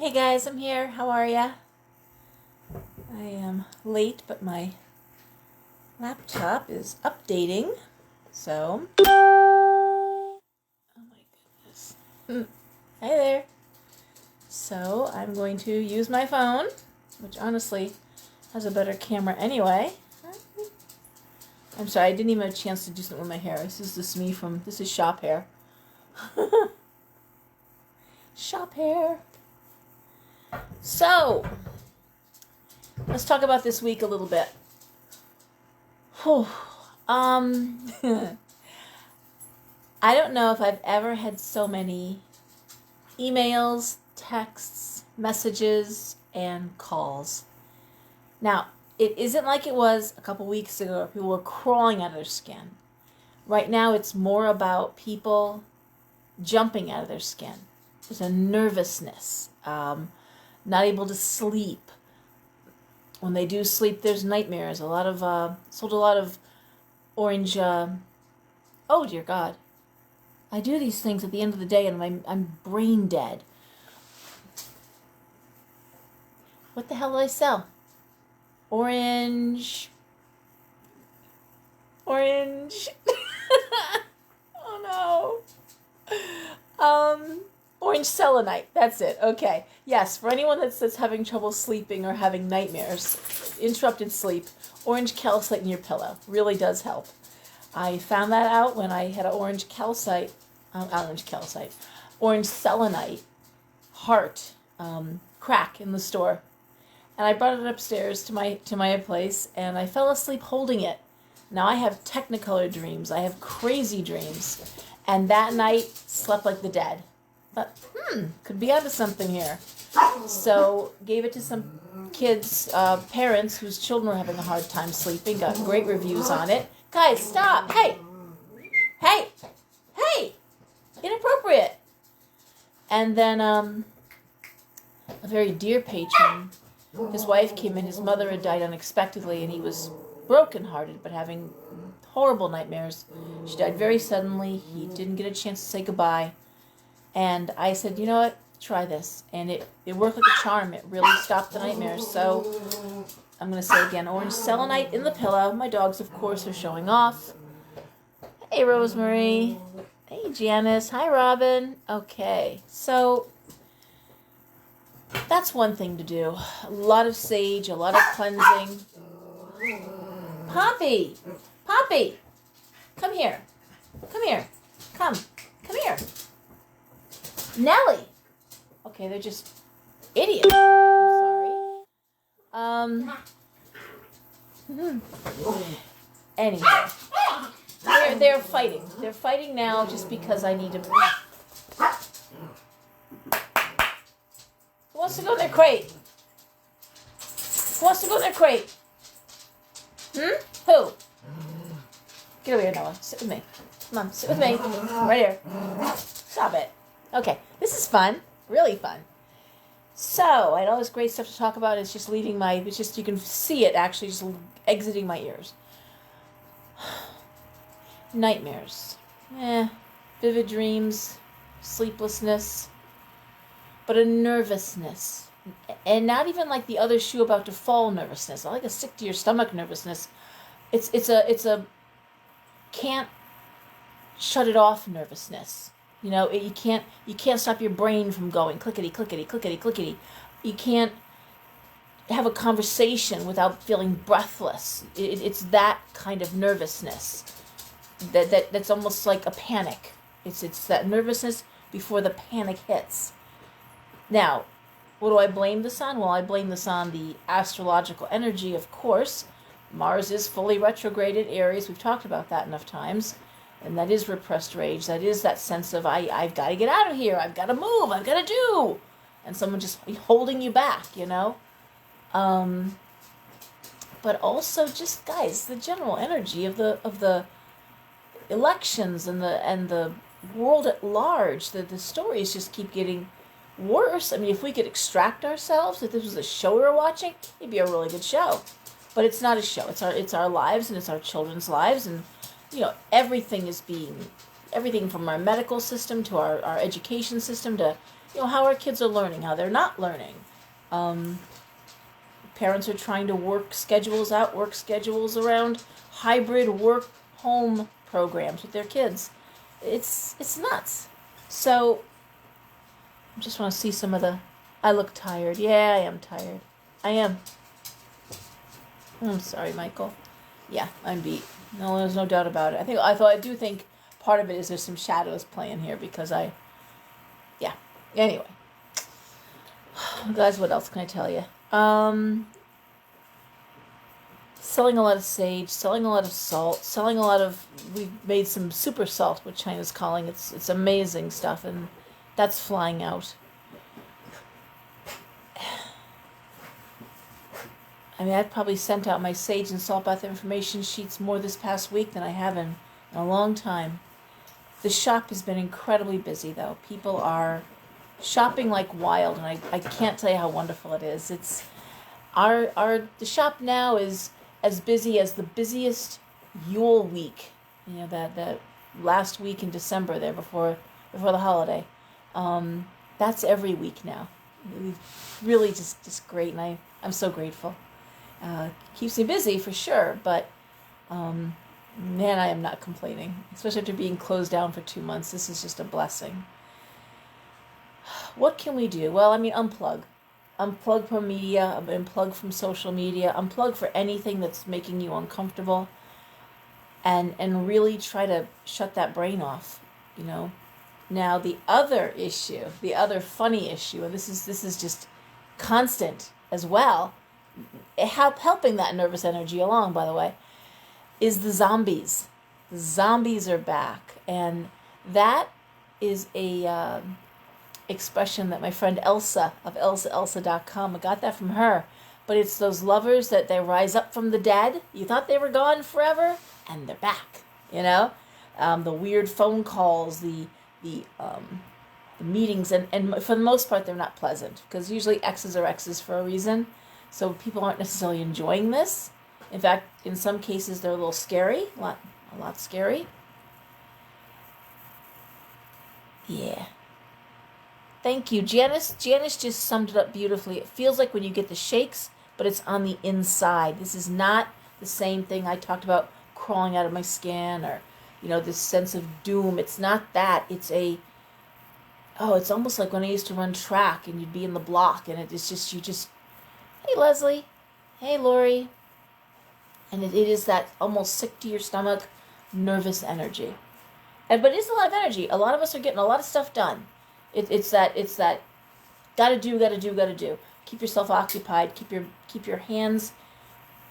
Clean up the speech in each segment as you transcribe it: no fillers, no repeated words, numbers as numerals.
Hey guys, I'm here. How are ya? I am late, but my laptop is updating. So, oh my goodness. Hey there. So, I'm going to use my phone, which honestly has a better camera anyway. I'm sorry, I didn't even have a chance to do something with my hair. This is shop hair. Shop hair. So, let's talk about this week a little bit. I don't know if I've ever had so many emails, texts, messages, and calls. Now, it isn't like it was a couple weeks ago where people were crawling out of their skin. Right now, it's more about people jumping out of their skin. There's a nervousness, not able to sleep. When they do sleep, there's nightmares. Sold a lot of orange. Oh dear God, I do these things at the end of the day, and I'm brain dead. What the hell did I sell? Orange. Oh no. Orange selenite. That's it. Okay. Yes, for anyone that's having trouble sleeping or having nightmares, interrupted sleep, orange calcite in your pillow really does help. I found that out when I had an orange selenite heart crack in the store, and I brought it upstairs to my place, and I fell asleep holding it. Now I have technicolor dreams. I have crazy dreams, and that night slept like the dead. But could be onto something here. So gave it to some kids, parents whose children were having a hard time sleeping. Got great reviews on it. Guys, stop! Hey, inappropriate. And then a very dear patron, his wife came in. His mother had died unexpectedly, and he was brokenhearted, but having horrible nightmares. She died very suddenly. He didn't get a chance to say goodbye. And I said, you know what, try this. And it worked like a charm. It really stopped the nightmares. So I'm going to say again, orange selenite in the pillow. My dogs, of course, are showing off. Hey, Rosemary. Hey, Janice. Hi, Robin. Okay, so that's one thing to do. A lot of sage, a lot of cleansing. Poppy, come here. Come here. Nellie. Okay, they're just idiots. I'm sorry. Anyway, they're fighting. They're fighting now just because I need to. Who wants to go in their crate? Who? Get over here, Noah. Sit with me. Come on, sit with me. Right here. Stop it. Okay, this is fun, really fun. So, I had all this great stuff to talk about. It's just you can see it actually just exiting my ears. Nightmares. Vivid dreams, sleeplessness, but a nervousness. And not even like the other shoe about to fall nervousness, not like a sick to your stomach nervousness. It's a can't shut it off nervousness. You know, you can't stop your brain from going clickety, clickety, clickety, clickety. You can't have a conversation without feeling breathless. It's that kind of nervousness that's almost like a panic. It's that nervousness before the panic hits. Now, what do I blame this on? Well, I blame this on the astrological energy, of course. Mars is fully retrograded Aries. We've talked about that enough times. And that is repressed rage. That is that sense of, I've got to get out of here. I've got to move. I've got to do. And someone just holding you back, you know? But also just, guys, the general energy of the elections and the world at large. The stories just keep getting worse. I mean, if we could extract ourselves, if this was a show we were watching, it'd be a really good show. But it's not a show. It's our lives, and it's our children's lives, and you know, everything from our medical system to our education system to how our kids are learning, how they're not learning. Parents are trying to work schedules around hybrid work-home programs with their kids. It's nuts. So, I just want to see some of the... I look tired. Yeah, I am tired. I am. I'm sorry, Michael. Yeah, I'm beat. No, there's no doubt about it. I do think part of it is there's some shadows playing here because yeah. Anyway. Guys, what else can I tell you? Selling a lot of sage, selling a lot of salt, we've made some super salt, what China's calling it. It's amazing stuff, and that's flying out. I mean, I've probably sent out my sage and salt bath information sheets more this past week than I have in a long time. The shop has been incredibly busy, though. People are shopping like wild, and I can't tell you how wonderful it is. It's the shop now is as busy as the busiest Yule week. That last week in December there before the holiday. That's every week now. Really just great, and I'm so grateful. Keeps me busy for sure, but man, I am not complaining, especially after being closed down for 2 months. This is just a blessing. What can we do? Well, I mean, unplug from media, unplug from social media, unplug for anything that's making you uncomfortable, and really try to shut that brain off. Now the other funny issue, and this is just constant as well, helping that nervous energy along, by the way, is the zombies. The zombies are back, and that is a expression that my friend Elsa of elsa.com, I got that from her. But it's those lovers that they rise up from the dead. You thought they were gone forever, and they're back. The weird phone calls, the meetings, and for the most part, they're not pleasant, because usually exes are exes for a reason. So people aren't necessarily enjoying this. In fact, in some cases, they're a little scary, a lot scary. Yeah. Thank you, Janice. Janice just summed it up beautifully. It feels like when you get the shakes, but it's on the inside. This is not the same thing I talked about, crawling out of my skin, or this sense of doom. It's not that. It's almost like when I used to run track, and you'd be in the block, and it's just hey, Leslie. Hey, Lori. And it is that almost sick to your stomach, nervous energy. But it is a lot of energy. A lot of us are getting a lot of stuff done. It's that gotta do. Keep yourself occupied. Keep your hands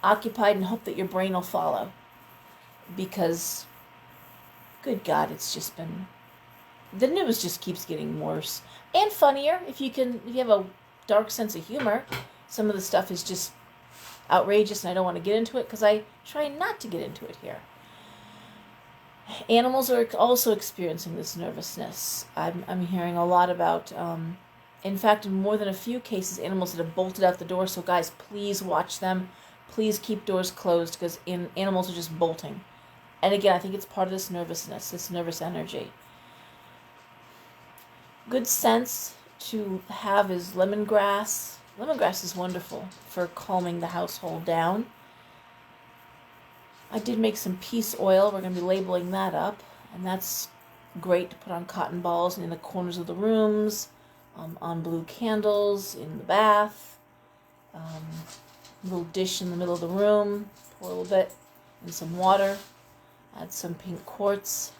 occupied, and hope that your brain will follow. Because, good God, it's just been... The news just keeps getting worse. And funnier, if you have a dark sense of humor. Some of the stuff is just outrageous, and I don't want to get into it because I try not to get into it here. Animals are also experiencing this nervousness. I'm hearing a lot about, in fact, in more than a few cases, animals that have bolted out the door. So guys, please watch them. Please keep doors closed, because animals are just bolting. And again, I think it's part of this nervousness, this nervous energy. Good sense to have is lemongrass. Lemongrass is wonderful for calming the household down. I did make some peace oil. We're going to be labeling that up. And that's great to put on cotton balls and in the corners of the rooms, on blue candles, in the bath, little dish in the middle of the room, pour a little bit in some water, add some pink quartz.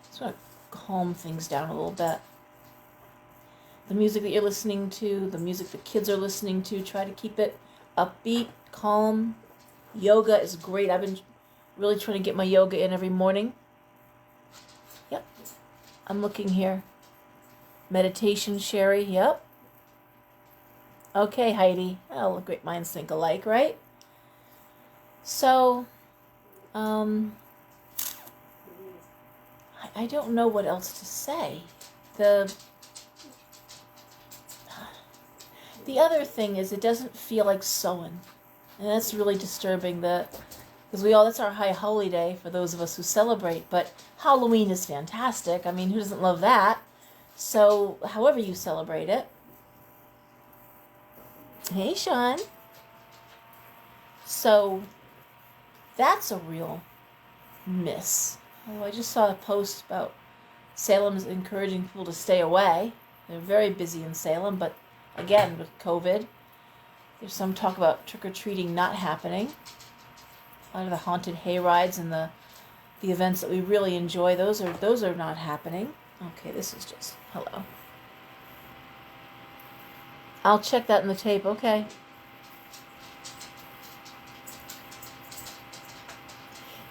Just want to calm things down a little bit. The music that you're listening to, the music the kids are listening to, try to keep it upbeat, calm. Yoga is great. I've been really trying to get my yoga in every morning. Yep. I'm looking here. Meditation, Sherry. Yep. Okay, Heidi. Oh, great minds think alike, right? So, I don't know what else to say. The other thing is, it doesn't feel like sewing. And that's really disturbing, because that's our high holy day for those of us who celebrate. But Halloween is fantastic. I mean, who doesn't love that? So, however you celebrate it. Hey, Sean. So, that's a real miss. Oh, I just saw a post about Salem's encouraging people to stay away. They're very busy in Salem, but again, with COVID, there's some talk about trick-or-treating not happening. A lot of the haunted hay rides and the events that we really enjoy, those are not happening. Okay, this is just, hello. I'll check that in the tape, okay.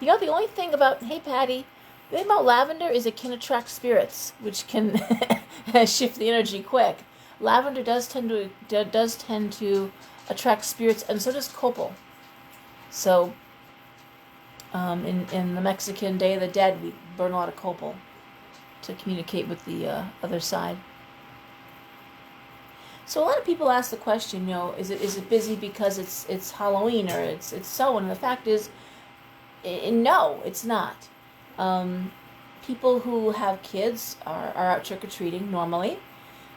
You know, the only thing about, hey Patty, the thing about lavender is it can attract spirits, which can shift the energy quick. Lavender does tend to attract spirits, and so does copal. So, in the Mexican Day of the Dead, we burn a lot of copal to communicate with the other side. So a lot of people ask the question, you know, is it busy because it's Halloween or it's so? And the fact is, no, it's not. People who have kids are out trick-or-treating normally.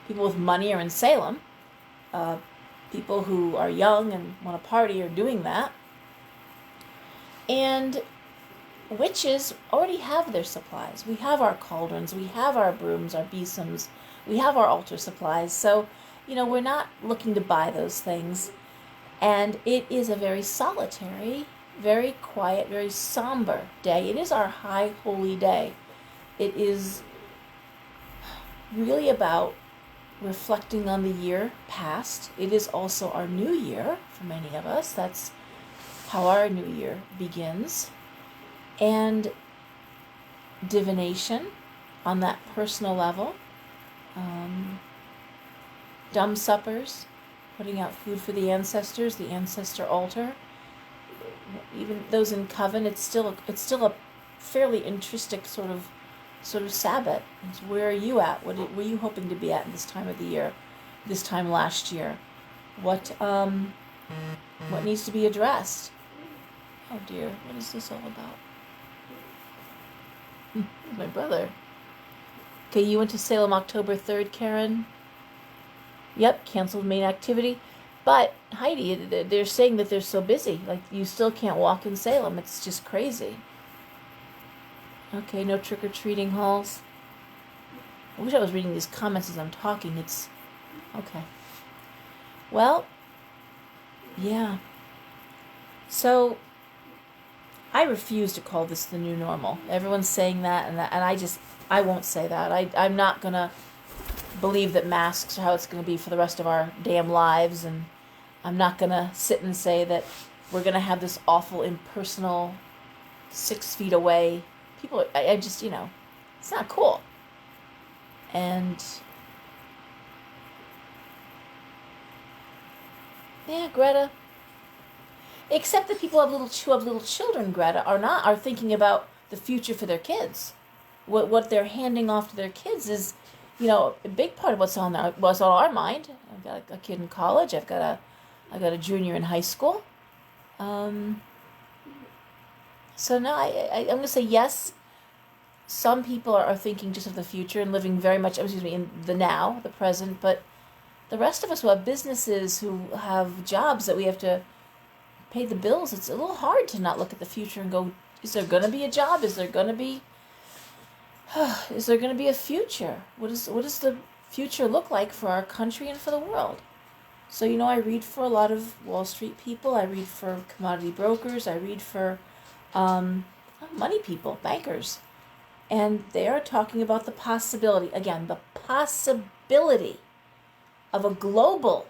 People with money are in Salem. People who are young and want to party are doing that. And witches already have their supplies. We have our cauldrons, we have our brooms, our besoms, we have our altar supplies. So, you know, we're not looking to buy those things. And it is a very solitary, very quiet, very somber day. It is our high holy day. It is really about reflecting on the year past. It is also our new year for many of us. That's how our new year begins. And divination on that personal level. Dumb suppers, putting out food for the ancestors, the ancestor altar. Even those in coven, it's still a fairly intrinsic sort of Sabbath. It's where are you at? What were you hoping to be at this time of the year? This time last year? What needs to be addressed? Oh dear, what is this all about? My brother. Okay, you went to Salem October 3rd, Karen? Yep, canceled main activity. But, Heidi, they're saying that they're so busy. Like, you still can't walk in Salem. It's just crazy. Okay, no trick-or-treating halls. I wish I was reading these comments as I'm talking. It's... okay. Well, yeah. So, I refuse to call this the new normal. Everyone's saying that, and I won't say that. I'm not going to believe that masks are how it's going to be for the rest of our damn lives, and I'm not going to sit and say that we're going to have this awful impersonal 6 feet away. People, I just, you know, it's not cool. And, yeah, Greta. Except that people who have little children, Greta, are thinking about the future for their kids. What they're handing off to their kids is, you know, a big part of what's on our mind. I've got a kid in college. I've got a junior in high school. So no, I'm going to say yes. Some people are thinking just of the future and living very much, in the now, the present. But the rest of us who have businesses, who have jobs that we have to pay the bills, it's a little hard to not look at the future and go, is there going to be a job? Is there going to be a future? What does the future look like for our country and for the world? So, you know, I read for a lot of Wall Street people. I read for commodity brokers. I read for money people, bankers. And they are talking about the possibility of a global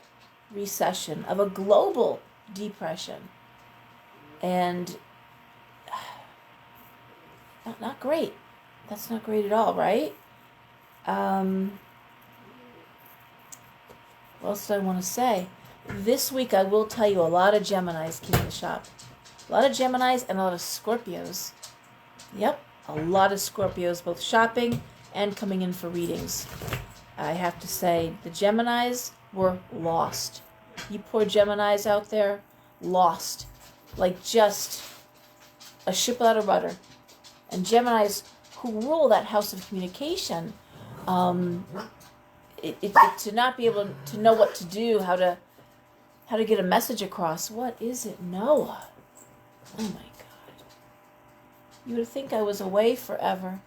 recession, of a global depression. And not great. That's not great at all, right? What else do I want to say? This week I will tell you a lot of Geminis came in the shop. A lot of Geminis and a lot of Scorpios. Yep, a lot of Scorpios, both shopping and coming in for readings. I have to say, the Geminis were lost. You poor Geminis out there, lost. Like just a ship without a rudder. And Geminis who rule that house of communication, To not be able to know what to do, how to get a message across. What is it, Noah? Oh my God. You would think I was away forever.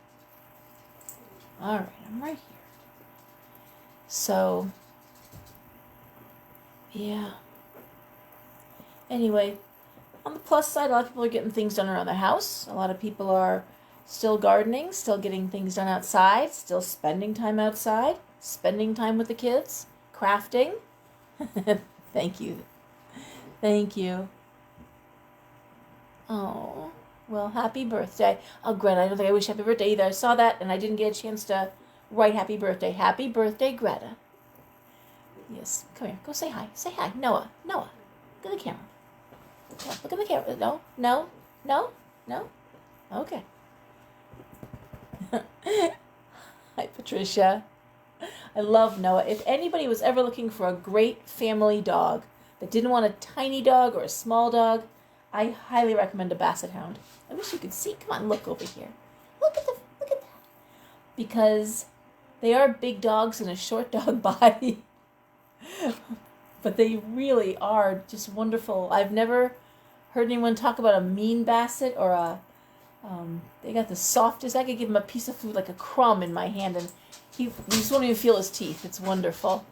All right, I'm right here. So, yeah. Anyway, on the plus side, a lot of people are getting things done around their house. A lot of people are still gardening, still getting things done outside, still spending time outside, spending time with the kids, crafting. Thank you. Thank you. Oh, well, happy birthday. Oh, Greta, I don't think I wish happy birthday either. I saw that and I didn't get a chance to write happy birthday. Happy birthday, Greta. Yes, come here. Go say hi. Say hi. Noah. Noah. Look at the camera. Yeah, look at the camera. No, no, no, no. Okay. Hi, Patricia. I love Noah. If anybody was ever looking for a great family dog that didn't want a tiny dog or a small dog, I highly recommend a Basset Hound. I wish you could see. Come on, look over here. Look at that. Because they are big dogs in a short dog body. But they really are just wonderful. I've never heard anyone talk about a mean Basset or a... they got the softest... I could give him a piece of food like a crumb in my hand and you just won't even feel his teeth. It's wonderful.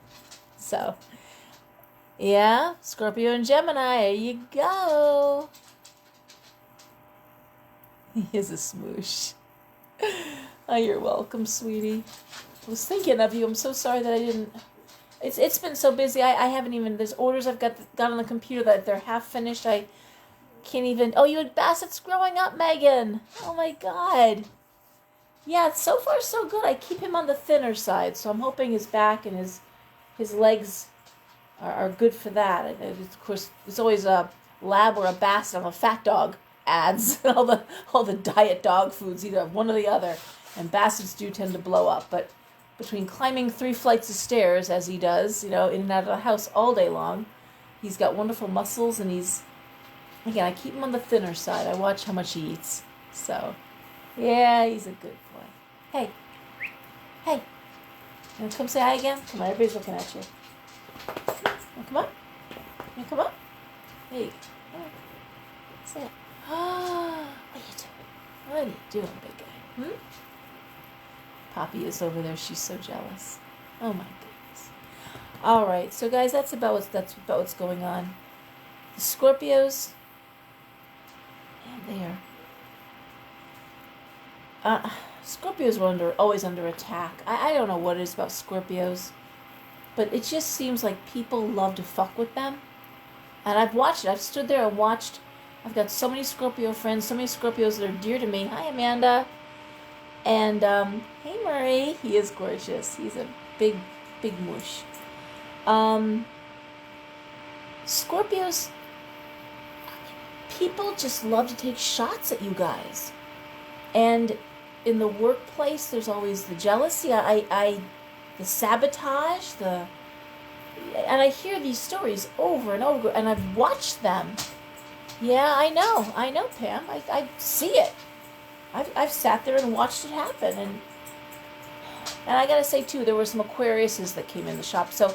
So, yeah, Scorpio and Gemini, there you go. He is a smoosh. Oh, you're welcome, sweetie. I was thinking of you. I'm so sorry that I didn't... It's been so busy. I haven't even... There's orders I've got on the computer that they're half finished. I can't even... Oh, you had Bassets growing up, Megan. Oh, my God. Yeah, so far so good. I keep him on the thinner side, so I'm hoping his back and his legs are good for that. And of course, it's always a lab or a Basset on the fat dog ads. all the diet dog foods, either one or the other. And Bassets do tend to blow up, but between climbing 3 flights of stairs, as he does, in and out of the house all day long, he's got wonderful muscles, and again, I keep him on the thinner side. I watch how much he eats. So, yeah, he's a good boy. Hey. You want to come say hi again? Come on, everybody's looking at you. Come on. You come on. Hey. Say it. What are you doing, big guy? Poppy is over there. She's so jealous. Oh my goodness. All right, so guys, that's about what's going on. The Scorpios, man, they are. Scorpios are always under attack. I don't know what it is about Scorpios, but it just seems like people love to fuck with them. And I've watched it. I've stood there and watched. I've got so many Scorpio friends, so many Scorpios that are dear to me. Hi, Amanda. And, hey, Murray. He is gorgeous. He's a big, big moosh. Scorpios, people just love to take shots at you guys. And in the workplace, there's always the jealousy, the sabotage, and I hear these stories over and over, and I've watched them. Yeah, I know, Pam. I see it. I've sat there and watched it happen, and I gotta say too, there were some Aquariuses that came in the shop. So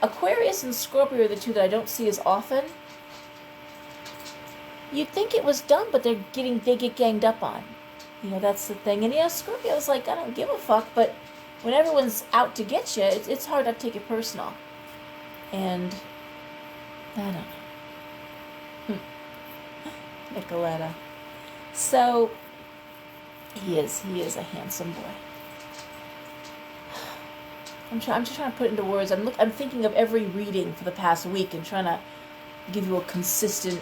Aquarius and Scorpio are the two that I don't see as often. You'd think it was done, but they get ganged up on. That's the thing. And Scorpio's like, I don't give a fuck, but when everyone's out to get you, it's hard not to take it personal. And I don't know. Nicoletta. So he is a handsome boy. I'm just trying to put it into words. I'm thinking of every reading for the past week and trying to give you a consistent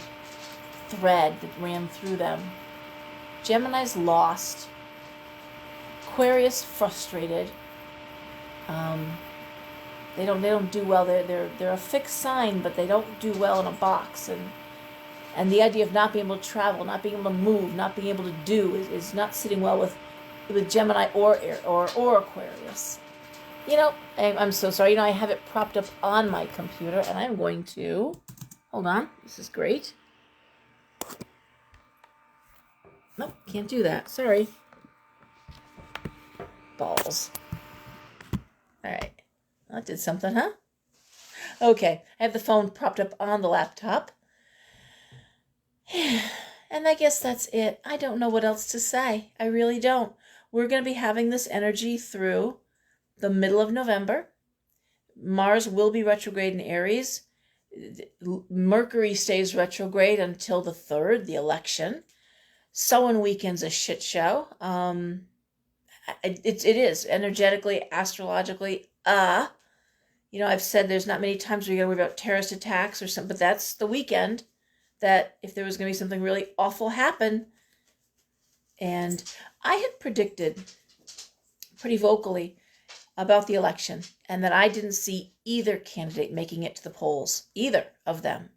thread that ran through them. Gemini's lost. Aquarius frustrated. They don't do well. They're a fixed sign, but they don't do well in a box. And the idea of not being able to travel, not being able to move, not being able to do is not sitting well with Gemini or Aquarius. I'm so sorry. I have it propped up on my computer, and I'm going to... Hold on. This is great. Nope, can't do that. Sorry. Balls. All right. That did something, huh? Okay. I have the phone propped up on the laptop. And I guess that's it. I don't know what else to say. I really don't. We're going to be having this energy through the middle of November. Mars will be retrograde in Aries. Mercury stays retrograde until the 3rd, the election. Samhain weekend's a shit show. It is energetically, astrologically. I've said there's not many times where you got to worry about terrorist attacks or something, but that's the weekend that if there was going to be something really awful happen. And I had predicted pretty vocally about the election and that I didn't see either candidate making it to the polls, either of them.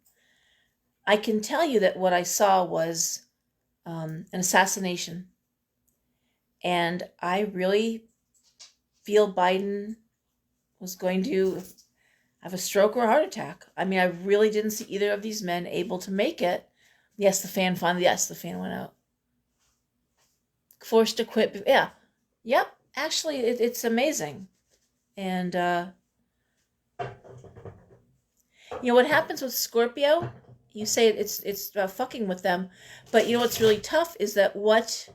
I can tell you that what I saw was an assassination. And I really feel Biden was going to have a stroke or a heart attack. I mean, I really didn't see either of these men able to make it. Yes, the fan went out. Forced to quit. Yeah. Yep. Actually, it's amazing. And, what happens with Scorpio? You say it's fucking with them. But you know what's really tough is that what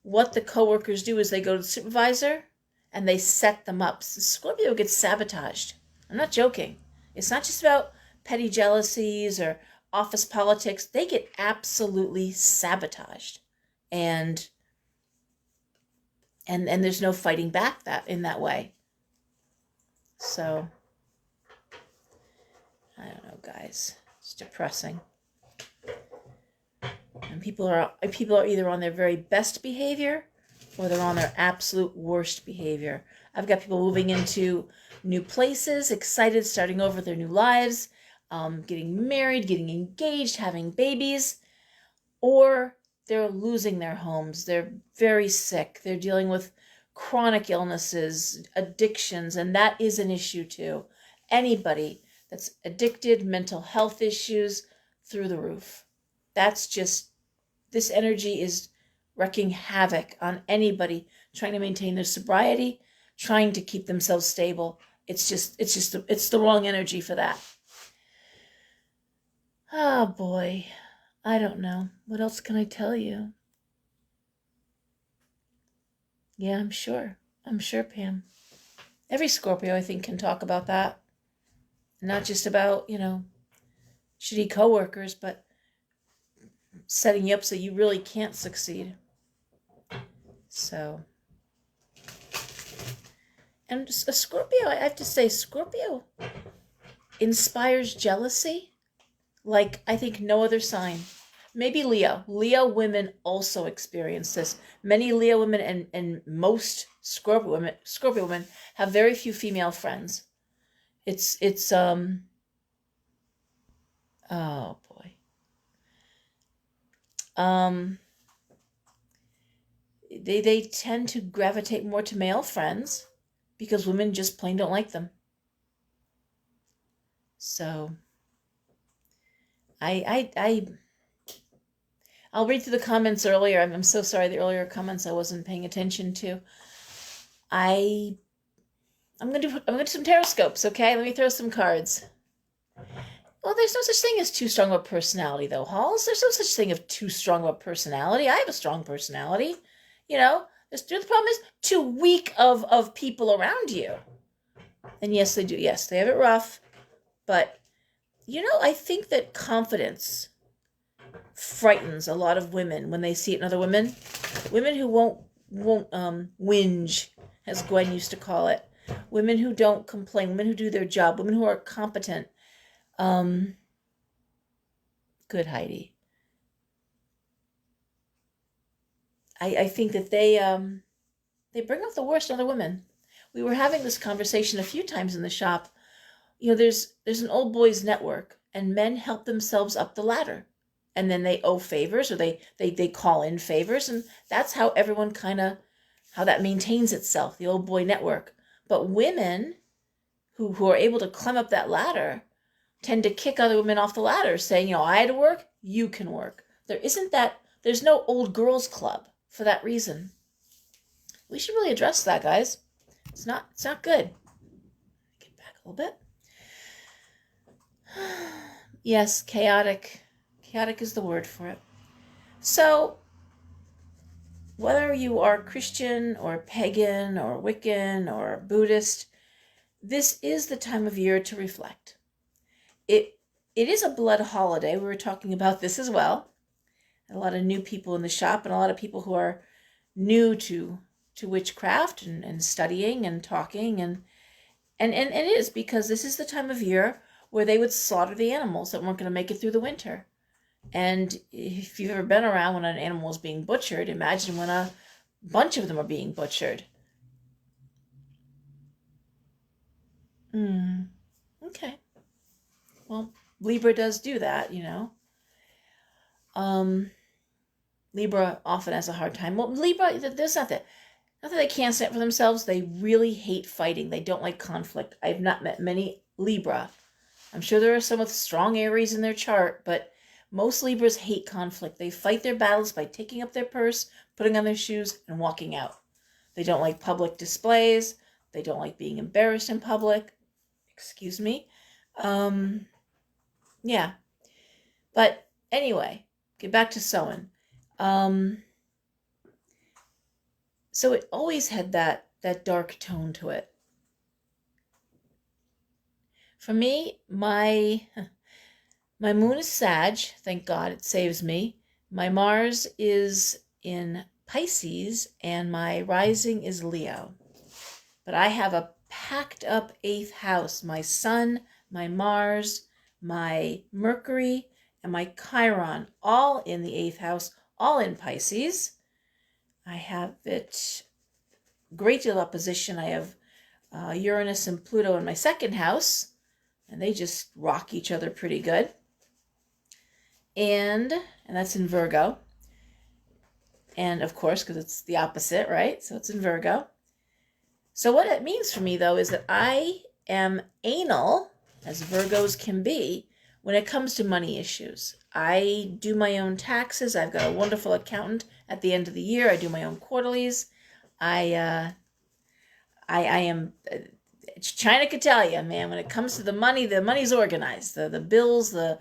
the coworkers do is they go to the supervisor and they set them up. Scorpio gets sabotaged. I'm not joking. It's not just about petty jealousies or office politics. They get absolutely sabotaged. And there's no fighting back in that way. So, I don't know, guys. It's depressing. And people are either on their very best behavior or they're on their absolute worst behavior. I've got people moving into new places, excited, starting over their new lives, getting married, getting engaged, having babies, or they're losing their homes. They're very sick. They're dealing with chronic illnesses, addictions, and that is an issue too. Anybody that's addicted, mental health issues, through the roof. That's just, this energy is wreaking havoc on anybody trying to maintain their sobriety, trying to keep themselves stable. It's the wrong energy for that. Oh boy, I don't know. What else can I tell you? Yeah, I'm sure, Pam. Every Scorpio, I think, can talk about that. Not just about, shitty coworkers, but setting you up so you really can't succeed. So, and a Scorpio, I have to say, Scorpio inspires jealousy like I think no other sign. Maybe Leo. Leo women also experience this. Many Leo women and most Scorpio women have very few female friends. It's oh boy. They tend to gravitate more to male friends because women just plain don't like them. So I'll read through the comments earlier. I'm so sorry, the earlier comments I wasn't paying attention to. I'm gonna do some Tarotscopes, okay? Let me throw some cards. Well, there's no such thing as too strong of a personality, though, Halls. There's no such thing of too strong of a personality. I have a strong personality. The problem is too weak of people around you. And yes, they do. Yes, they have it rough. But, I think that confidence frightens a lot of women when they see it in other women. Women who won't whinge, as Gwen used to call it. Women who don't complain. Women who do their job. Women who are competent. Good, Heidi. I think that they bring out the worst in other women. We were having this conversation a few times in the shop. There's an old boys network, and men help themselves up the ladder, and then they owe favors or they call in favors, and that's how everyone how that maintains itself, the old boy network. But women who are able to climb up that ladder tend to kick other women off the ladder, saying, I had to work, you can work. There's no old girls club for that reason. We should really address that, guys. It's not good. a little bit. Yes, chaotic. Chaotic is the word for it. So, whether you are Christian or pagan or Wiccan or Buddhist, this is the time of year to reflect. It is a blood holiday. We were talking about this as well. A lot of new people in the shop and a lot of people who are new to witchcraft and studying and talking and it is because this is the time of year where they would slaughter the animals that weren't going to make it through the winter. And if you've ever been around when an animal is being butchered, imagine when a bunch of them are being butchered. Okay. Well, Libra does do that, you know. Libra often has a hard time. Well, Libra, there's not that they can't stand for themselves. They really hate fighting. They don't like conflict. I've not met many Libra. I'm sure there are some with strong Aries in their chart, but most Libras hate conflict. They fight their battles by taking up their purse, putting on their shoes, and walking out. They don't like public displays. They don't like being embarrassed in public. Excuse me. Yeah. But anyway, get back to sewing. So it always had that dark tone to it. For me, my moon is Sag. Thank God it saves me. My Mars is in Pisces and my rising is Leo. But I have a packed up 8th house. My Sun, my Mars, my Mercury, and my Chiron all in the 8th house, all in Pisces. I have it great deal of opposition. I have Uranus and Pluto in my 2nd house, and they just rock each other pretty good. And that's in Virgo. And of course, because it's the opposite, right? So it's in Virgo. So what it means for me, though, is that I am anal, as Virgos can be, when it comes to money issues. I do my own taxes. I've got a wonderful accountant at the end of the year. I do my own quarterlies. I am, China could tell you, man, when it comes to the money's organized. The bills, the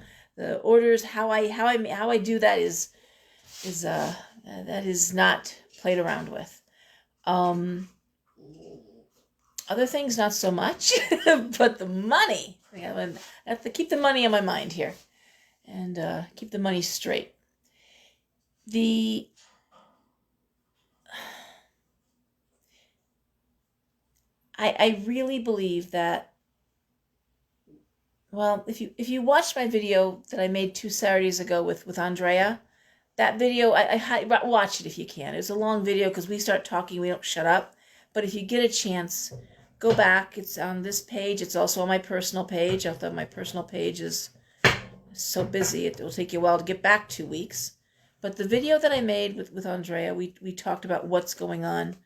orders, how I do that is that is not played around with. Other things, not so much, but the money, I have to keep the money on my mind here and keep the money straight. I really believe that, well, if you watched my video that I made 2 Saturdays ago with Andrea, that video, I watch it if you can. It's a long video because we start talking, we don't shut up. But if you get a chance, go back. It's on this page. It's also on my personal page, although my personal page is so busy. It will take you a while to get back 2 weeks. But the video that I made with Andrea, we talked about what's going on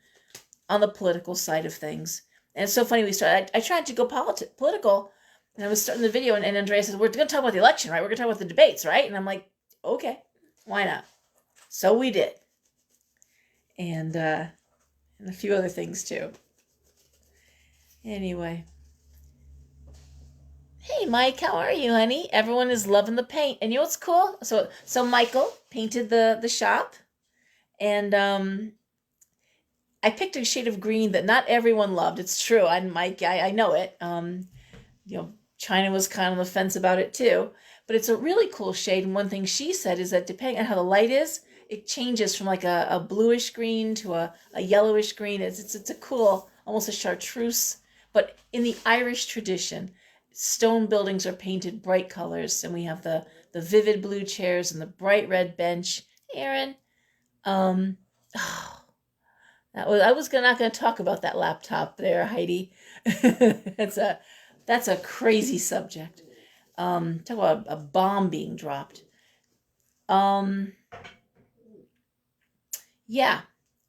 the political side of things. And it's so funny, I tried to go political, and I was starting the video, and Andrea said, we're going to talk about the election, right? We're going to talk about the debates, right? And I'm like, okay, why not? So we did. And a few other things, too. Anyway. Hey, Mike, how are you, honey? Everyone is loving the paint. And you know what's cool? So Michael painted the shop, and I picked a shade of green that not everyone loved. It's true. Mike, I know it. China was kind of on the fence about it too. But it's a really cool shade. And one thing she said is that depending on how the light is, it changes from like a bluish green to a yellowish green. It's a cool, almost a chartreuse. But in the Irish tradition, stone buildings are painted bright colors. And we have the vivid blue chairs and the bright red bench. Hey, Aaron. I was not going to talk about that laptop there, Heidi. That's a crazy subject. Talk about a bomb being dropped. Yeah.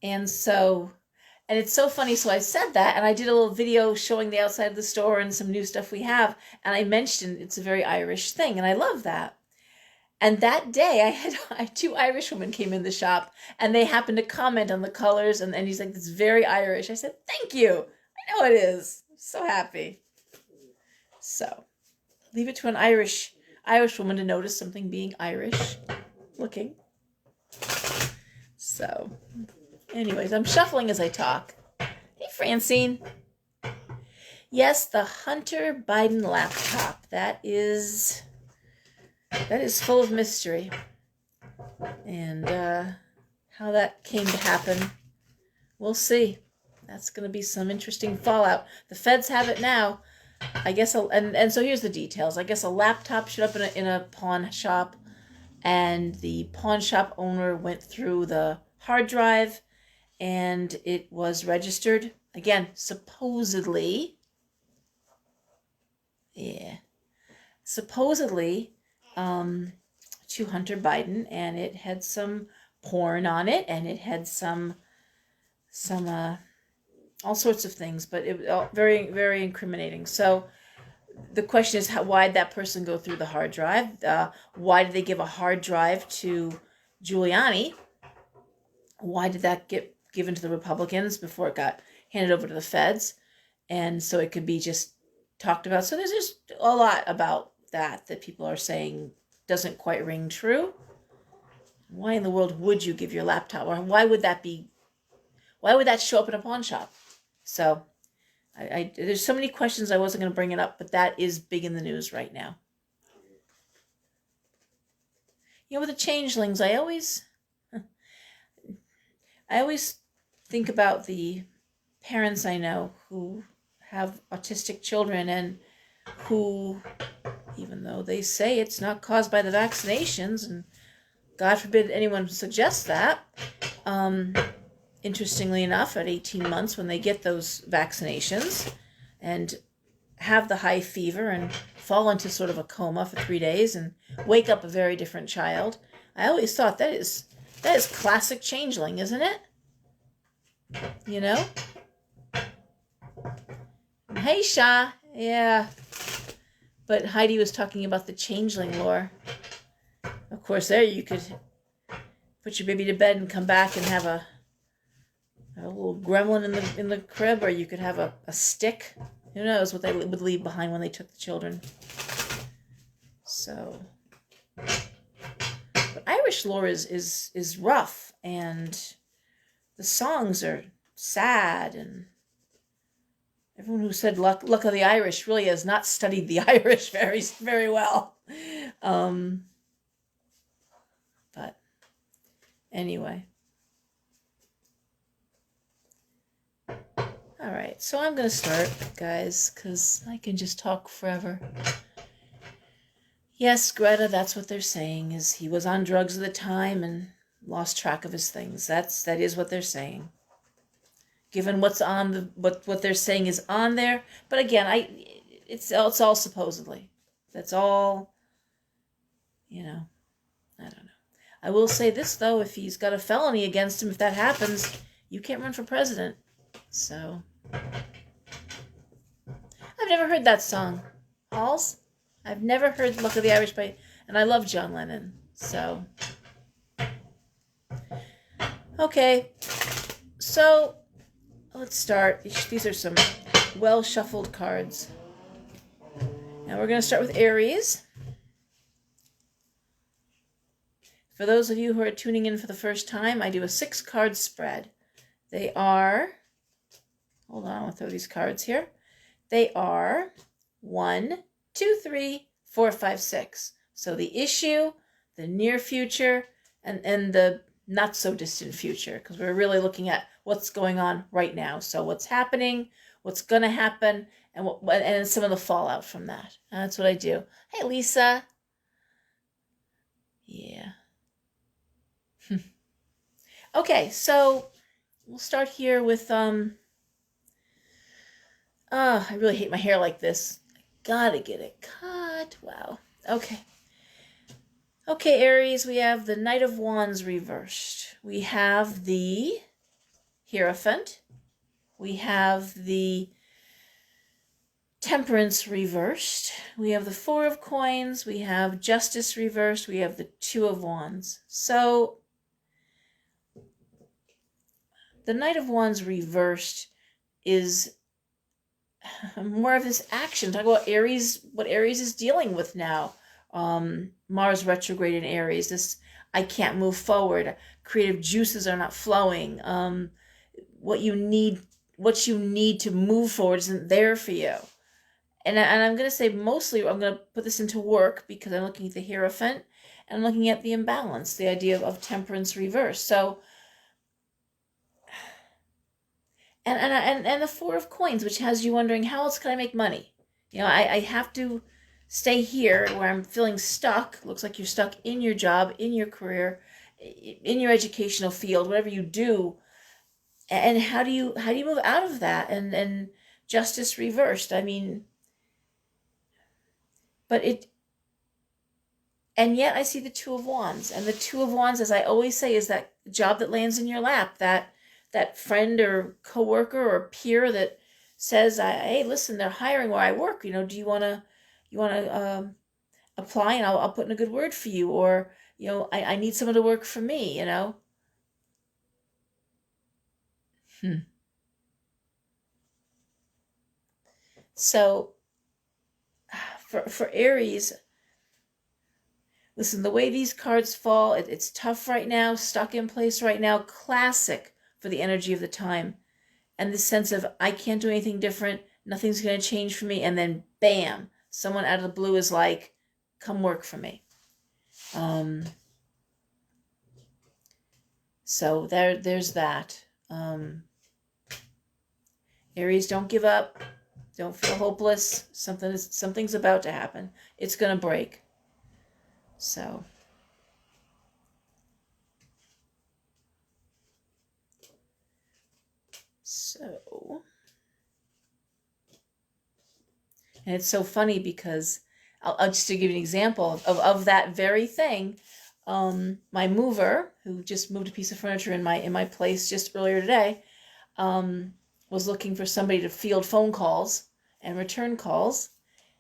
And it's so funny. So I said that, and I did a little video showing the outside of the store and some new stuff we have. And I mentioned it's a very Irish thing, and I love that. And that day, I had 2 Irish women came in the shop, and they happened to comment on the colors, and he's like, "It's very Irish." I said, "Thank you. I know it is. I'm so happy." So leave it to an Irish woman to notice something being Irish looking. So anyways, I'm shuffling as I talk. Hey, Francine. Yes, the Hunter Biden laptop. That is full of mystery. And how that came to happen, we'll see. That's going to be some interesting fallout. The feds have it now. I guess, and so here's the details. I guess a laptop showed up in a pawn shop, and the pawn shop owner went through the hard drive, and it was registered. Again, supposedly, to Hunter Biden, and it had some porn on it, and it had some all sorts of things, but it was very, very incriminating. So the question is, why did that person go through the hard drive? Why did they give a hard drive to Giuliani? Why did that get given to the Republicans before it got handed over to the feds? And so it could be just talked about. So there's just a lot about that people are saying doesn't quite ring true. Why in the world would you give your laptop? Or why would that show up in a pawn shop? So there's so many questions I wasn't going to bring it up, but that is big in the news right now. With the changelings, I always think about the parents I know who have autistic children and who, even though they say it's not caused by the vaccinations, and God forbid anyone suggests that, interestingly enough, at 18 months when they get those vaccinations and have the high fever and fall into sort of a coma for 3 days and wake up a very different child, I always thought that is classic changeling, isn't it? Hey, Sha. Yeah. But Heidi was talking about the changeling lore. Of course, there you could put your baby to bed and come back and have a little gremlin in the crib, or you could have a stick. Who knows what they would leave behind when they took the children. So, but Irish lore is rough, and the songs are sad, and everyone who said luck of the Irish really has not studied the Irish very, very well. But anyway. All right, so I'm going to start, guys, because I can just talk forever. Yes, Greta, that's what they're saying, is he was on drugs at the time and lost track of his things. That is what they're saying. Given what's on what they're saying is on there, but again, it's all supposedly. That's all, I don't know. I will say this though: if he's got a felony against him, if that happens, you can't run for president. So, I've never heard that song, Halls. I've never heard "Luck of the Irish" and I love John Lennon. So, okay, so let's start. These are some well shuffled cards. Now we're going to start with Aries. For those of you who are tuning in for the first time, I do a 6-card spread. They are, hold on, I'll throw these cards here. They are 1, 2, 3, 4, 5, 6. So the issue, the near future, and the not so distant future, because we're really looking at what's going on right now. So what's happening, what's going to happen, and some of the fallout from that. That's what I do. Hey, Lisa. Yeah. Okay, so we'll start here with I really hate my hair like this. I gotta get it cut. Wow. Okay, Aries, we have the Knight of Wands reversed. We have the Hierophant. We have the Temperance reversed. We have the 4 of Coins. We have Justice reversed. We have the 2 of Wands. So the Knight of Wands reversed is more of this action. Talk about Aries, what Aries is dealing with now. Mars retrograde in Aries. This, I can't move forward. Creative juices are not flowing. What you need to move forward isn't there for you. And I'm going to say mostly I'm going to put this into work because I'm looking at the Hierophant and I'm looking at the imbalance, the idea of temperance reverse. So, and the Four of Coins, which has you wondering, how else can I make money? I have to stay here where I'm feeling stuck. Looks like you're stuck in your job, in your career, in your educational field, whatever you do. And how do you move out of that? And justice reversed. I mean, but and yet I see the Two of Wands. And the Two of Wands, as I always say, is that job that lands in your lap, that friend or coworker or peer that says, "Hey, listen, they're hiring where I work. Do you wanna apply, and I'll put in a good word for you, or I need someone to work for me." So for Aries, listen, the way these cards fall, it's tough right now, stuck in place right now, classic for the energy of the time. And this sense of, I can't do anything different, nothing's going to change for me, and then bam, someone out of the blue is like, come work for me. So there's that. Aries, don't give up. Don't feel hopeless. Something's about to happen. It's going to break. So and it's so funny because I'll just to give you an example of that very thing. My mover, who just moved a piece of furniture in my place just earlier today, was looking for somebody to field phone calls and return calls.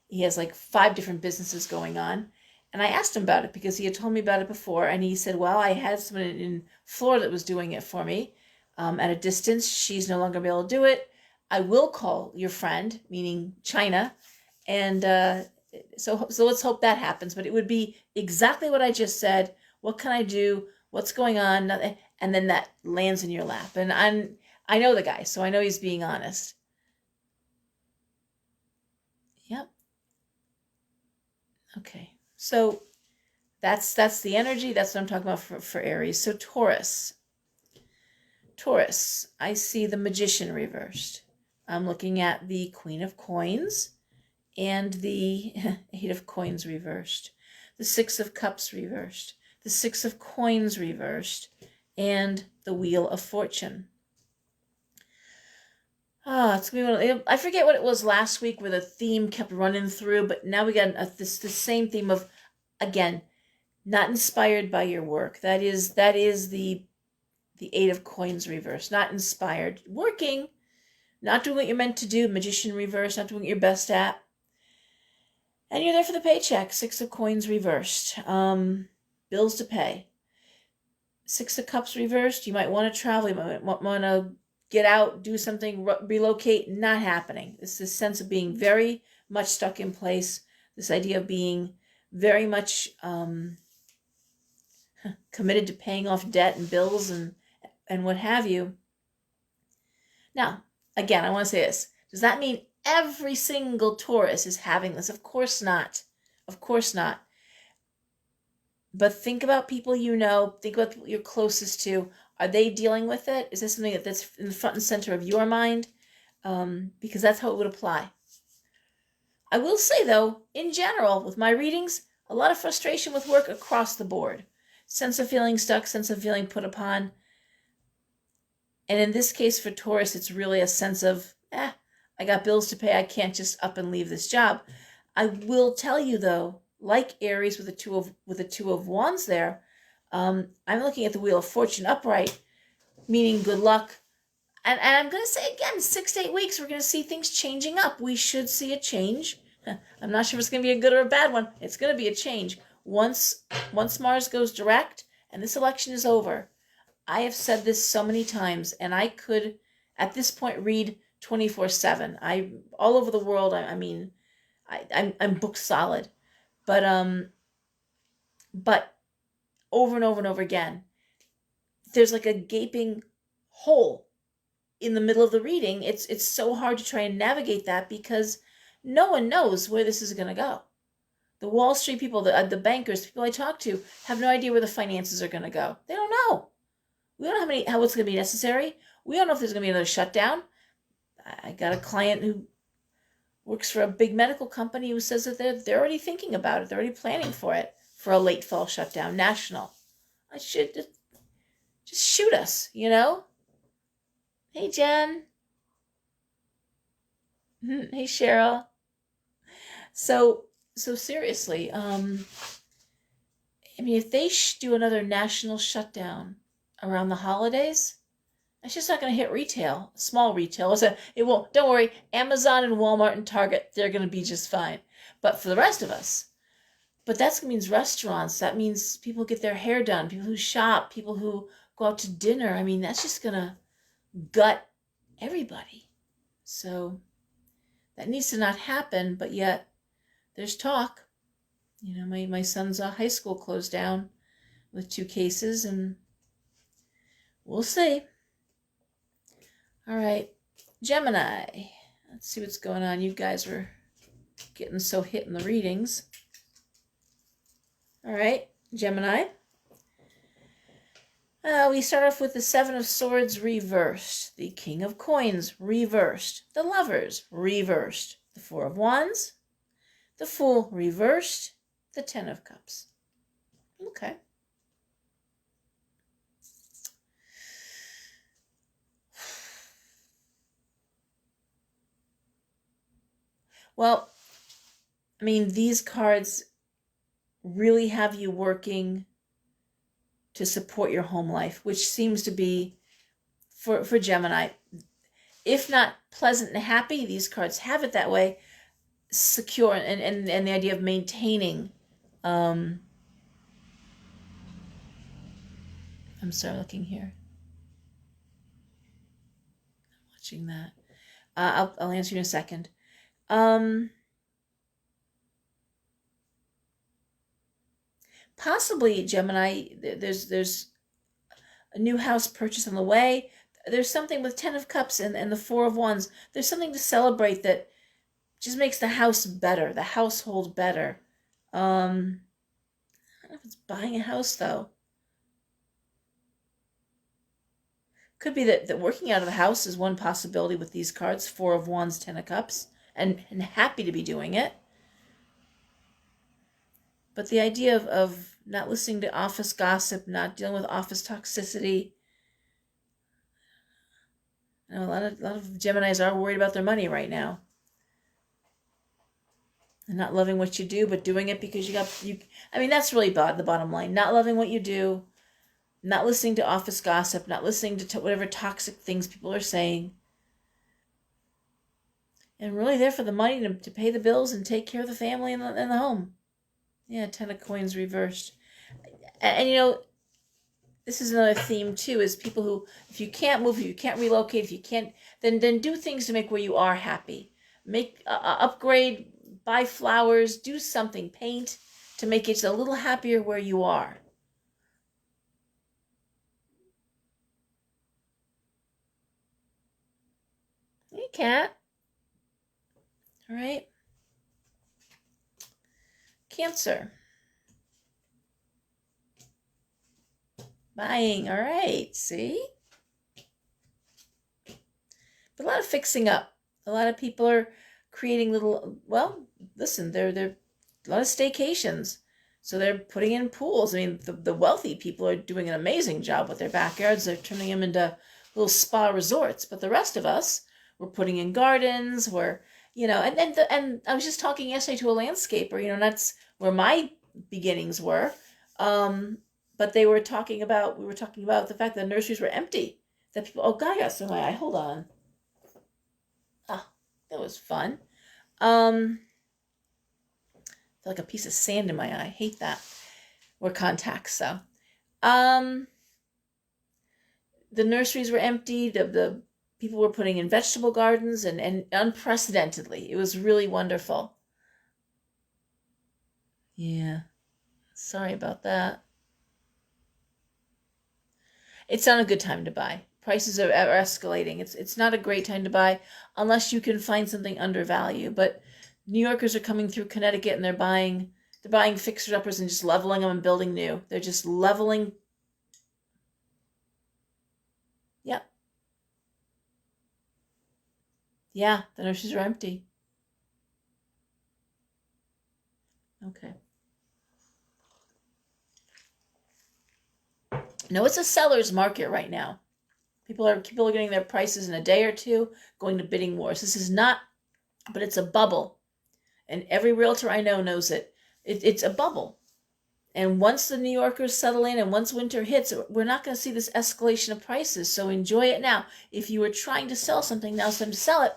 He has like 5 different businesses going on. And I asked him about it because he had told me about it before. And he said, well, I had someone in Florida that was doing it for me at a distance. She's no longer able to do it. I will call your friend, meaning China. And so let's hope that happens. But it would be exactly what I just said. What can I do? What's going on? And then that lands in your lap. And I know the guy, so I know he's being honest. Yep. Okay. So that's the energy. That's what I'm talking about for Aries. So Taurus, I see the Magician reversed. I'm looking at the Queen of Coins and the Eight of Coins reversed. The Six of Cups reversed. The Six of Coins reversed. And the Wheel of Fortune. It's gonna be I forget what it was last week where the theme kept running through, but now we got the same theme of, again, not inspired by your work. That is the Eight of Coins reverse. Not inspired. Working, not doing what you're meant to do. Magician reverse, not doing what you're best at. And you're there for the paycheck. Six of Coins reversed. Bills to pay. Six of Cups reversed. You might want to travel. You might want to get out, do something, relocate. Not happening. It's this sense of being very much stuck in place. This idea of being very much committed to paying off debt and bills and what have you. Now, again, I want to say this. Does that mean every single Taurus is having this? Of course not. Of course not. But think about people you know. Think about people you're closest to. Are they dealing with it? Is this something that's in the front and center of your mind? Because that's how it would apply. I will say, though, in general, with my readings, a lot of frustration with work across the board. Sense of feeling stuck, sense of feeling put upon. And in this case for Taurus, it's really a sense of, I got bills to pay. I can't just up and leave this job. I will tell you, though, like Aries with the two of Wands there, I'm looking at the Wheel of Fortune upright, meaning good luck. And I'm going to say again, 6 to 8 weeks, we're going to see things changing up. We should see a change. I'm not sure if it's going to be a good or a bad one. It's going to be a change. Once Mars goes direct and this election is over, I have said this so many times, and I could, at this point, read 24/7. All over the world. I'm booked solid, but but over and over and over again, there's like a gaping hole in the middle of the reading. It's so hard to try and navigate that because no one knows where this is going to go. The Wall Street people, the bankers, people I talk to, have no idea where the finances are going to go. They don't know. We don't know how it's going to be necessary. We don't know if there's going to be another shutdown. I got a client who works for a big medical company who says that they're already thinking about it. They're already planning for it, for a late fall shutdown, national. I should just shoot us, you know? Hey, Jen. Hey, Cheryl. So seriously, if they do another national shutdown around the holidays, that's just not going to hit retail, small retail. It won't. Don't worry. Amazon and Walmart and Target, they're going to be just fine. But for the rest of us, but that means restaurants. That means people get their hair done, people who shop, people who go out to dinner. That's just going to gut everybody. So that needs to not happen, but yet there's talk. My son's high school closed down with 2 cases, and we'll see. All right, Gemini. Let's see what's going on. You guys were getting so hit in the readings. All right, Gemini. We start off with the 7 of Swords reversed, the King of Coins reversed, the Lovers reversed, the 4 of Wands, the Fool reversed, the 10 of Cups. Okay. Well, these cards really have you working to support your home life, which seems to be, for Gemini, if not pleasant and happy, these cards have it that way, secure, and the idea of maintaining. I'm sorry, looking here. I'm watching that. I'll answer you in a second. Possibly, Gemini, there's a new house purchase on the way. There's something with 10 of Cups and the 4 of Wands. There's something to celebrate that just makes the house better, the household better. I don't know if it's buying a house, though. Could be that working out of the house is one possibility with these cards, 4 of Wands, 10 of Cups, and happy to be doing it. But the idea of not listening to office gossip, not dealing with office toxicity. A lot of Geminis are worried about their money right now. And not loving what you do, but doing it because that's really the bottom line. Not loving what you do, not listening to office gossip, not listening to whatever toxic things people are saying. And really there for the money to pay the bills and take care of the family and the home. Yeah, 10 of Coins reversed. And this is another theme too, is people who, if you can't move, if you can't relocate, if you can't, then do things to make where you are happy. Make, upgrade, buy flowers, do something, paint, to make it a little happier where you are. Hey, cat. All right. Cancer. Buying. All right. See? But a lot of fixing up. A lot of people are creating listen, they're a lot of staycations. So they're putting in pools. The wealthy people are doing an amazing job with their backyards. They're turning them into little spa resorts. But the rest of us, we're putting in gardens. We're, and I was just talking yesterday to a landscaper. That's where my beginnings were. But we were talking about the fact that nurseries were empty. That people, oh God, I got some in my eye. Hold on. That was fun. I feel like a piece of sand in my eye. I hate that. Or contacts, so. The nurseries were empty. The People were putting in vegetable gardens and unprecedentedly. It was really wonderful. Yeah. Sorry about that. It's not a good time to buy. Prices are escalating. It's not a great time to buy unless you can find something undervalued. But New Yorkers are coming through Connecticut and they're buying fixer uppers and just leveling them and building new. They're just leveling. Yep. Yeah, the nurseries are empty. Okay. No, it's a seller's market right now. People are getting their prices in a day or two, going to bidding wars. This is not, but it's a bubble, and every realtor I know knows it. It's a bubble, and once the New Yorkers settle in, and once winter hits, we're not going to see this escalation of prices. So enjoy it now. If you were trying to sell something, now's the time to sell it.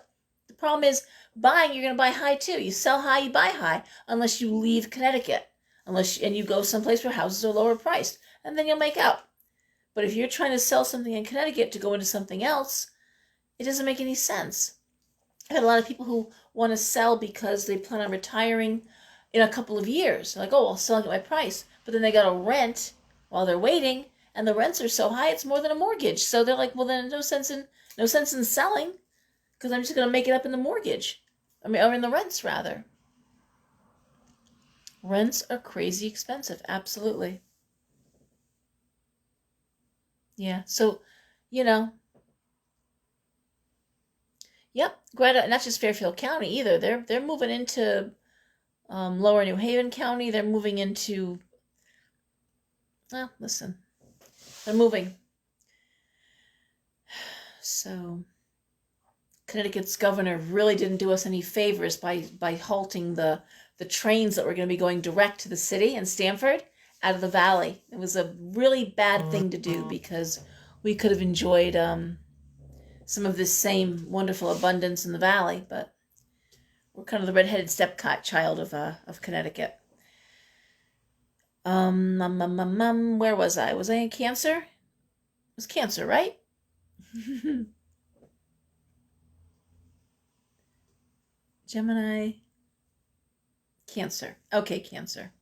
The problem is buying. You're going to buy high too. You sell high, you buy high, unless you leave Connecticut, and you go someplace where houses are lower priced, and then you'll make out. But if you're trying to sell something in Connecticut to go into something else, it doesn't make any sense. I've had a lot of people who want to sell because they plan on retiring in a couple of years. They're like, oh, I'll sell at my price. But then they got to rent while they're waiting, and the rents are so high it's more than a mortgage. So they're like, well, then no sense in selling because I'm just going to make it up in the mortgage. Or in the rents rather. Rents are crazy expensive. Absolutely. Yeah. So, you know, yep. Greta, not just Fairfield County either. They're moving into Lower New Haven County. They're moving into. Well, listen, they're moving. So, Connecticut's governor really didn't do us any favors by halting the trains that were going to be going direct to the city and Stamford out of the valley. It was a really bad thing to do because we could have enjoyed some of this same wonderful abundance in the valley, but we're kind of the redheaded stepchild of Connecticut. Where was I? Was I in Cancer? It was Cancer, right? Gemini. Cancer. Okay, Cancer.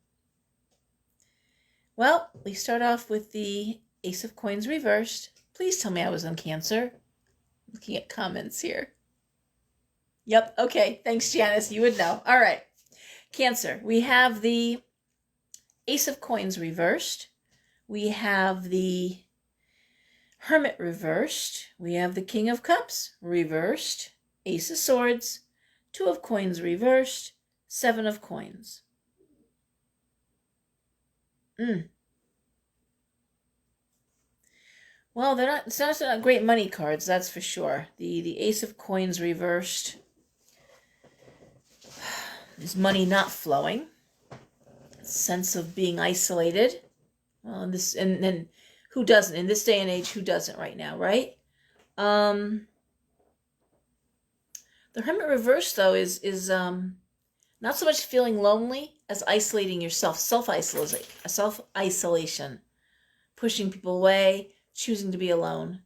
Well, we start off with the Ace of Coins reversed. Please tell me I was on Cancer. Looking at comments here. Yep, okay. Thanks, Janice. You would know. All right. Cancer. We have the Ace of Coins reversed. We have the Hermit reversed. We have the King of Cups reversed. Ace of Swords. Two of Coins reversed. Seven of Coins. Well, it's not great money cards, that's for sure. The Ace of Coins reversed is money not flowing. Sense of being isolated. Well, and who doesn't in this day and age? Who doesn't right now, right? The Hermit reverse though is not so much feeling lonely as isolating yourself, self-isolation, pushing people away, choosing to be alone.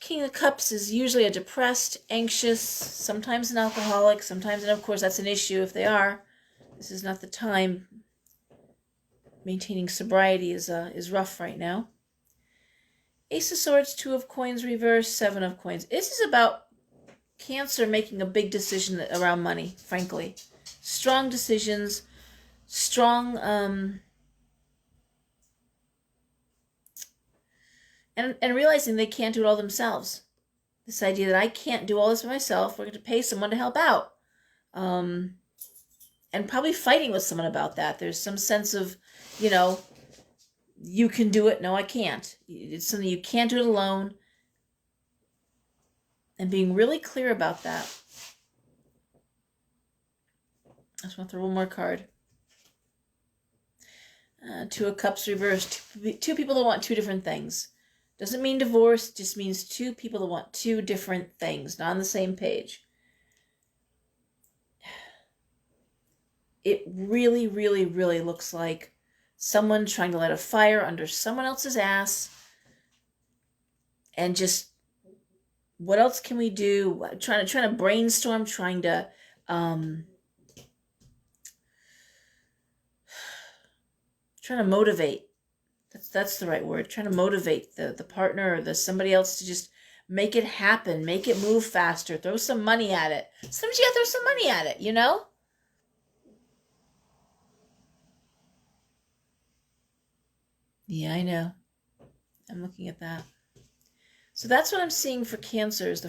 King of Cups is usually a depressed, anxious, sometimes an alcoholic, sometimes, and of course that's an issue if they are. This is not the time. Maintaining sobriety is rough right now. Ace of Swords, Two of Coins reversed, Seven of Coins. This is about Cancer making a big decision around money, frankly. Strong decisions, strong, and realizing they can't do it all themselves. This idea that I can't do all this by myself, we're going to pay someone to help out. And probably fighting with someone about that. There's some sense of, you can do it. No, I can't. It's something you can't do it alone. And being really clear about that. I just want to throw one more card. Two of Cups reversed. Two people that want two different things. Doesn't mean divorce, just means two people that want two different things, not on the same page. It really, really, really looks like someone trying to light a fire under someone else's ass and just what else can we do? Trying to brainstorm, um, trying to motivate. That's the right word. Trying to motivate the partner or the somebody else to just make it happen, make it move faster, throw some money at it. Sometimes you gotta throw some money at it, you know? Yeah, I know. I'm looking at that. So that's what I'm seeing for Cancer is the